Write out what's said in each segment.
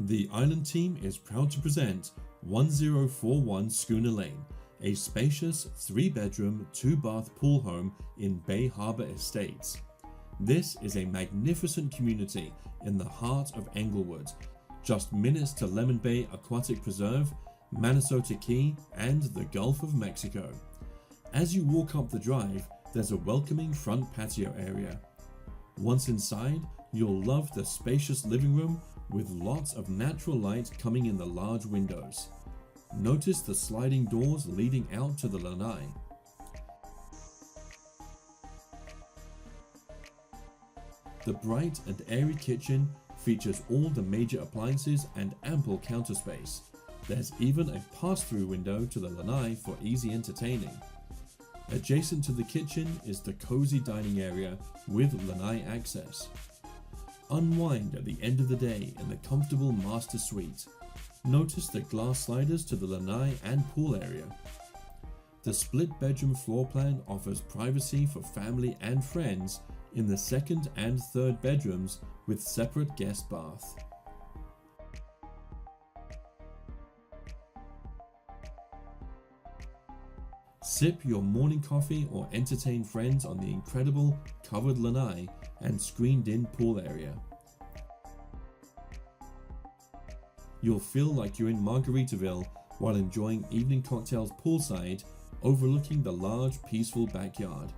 The Island team is proud to present 1041 Schooner Ln, a spacious 3-bedroom, 2-bath pool home in Bay Harbour Estates. This is a magnificent community in the heart of Englewood, just minutes to Lemon Bay Aquatic Preserve, Minnesota Key, and the Gulf of Mexico. As you walk up the drive, there's a welcoming front patio area. Once inside, you'll love the spacious living room with lots of natural light coming in the large windows. Notice the sliding doors leading out to the lanai. The bright and airy kitchen features all the major appliances and ample counter space. There's even a pass-through window to the lanai for easy entertaining. Adjacent to the kitchen is the cozy dining area with lanai access. Unwind at the end of the day in the comfortable master suite. Notice the glass sliders to the lanai and pool area. The split bedroom floor plan offers privacy for family and friends in the second and third bedrooms with separate guest bath. Sip your morning coffee or entertain friends on the incredible covered lanai and screened-in pool area. You'll feel like you're in Margaritaville while enjoying evening cocktails poolside, overlooking the large, peaceful backyard.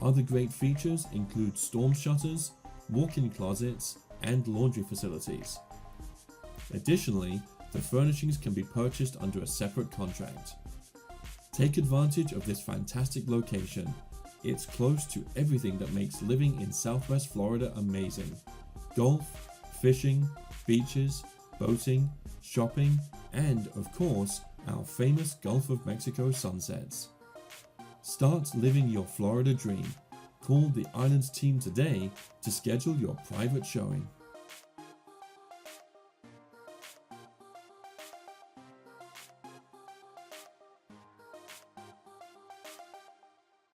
Other great features include storm shutters, walk-in closets, and laundry facilities. Additionally, the furnishings can be purchased under a separate contract. Take advantage of this fantastic location. It's close to everything that makes living in Southwest Florida amazing. Golf, fishing, beaches, boating, shopping, and of course, our famous Gulf of Mexico sunsets. Start living your Florida dream. Call the Islands team today to schedule your private showing.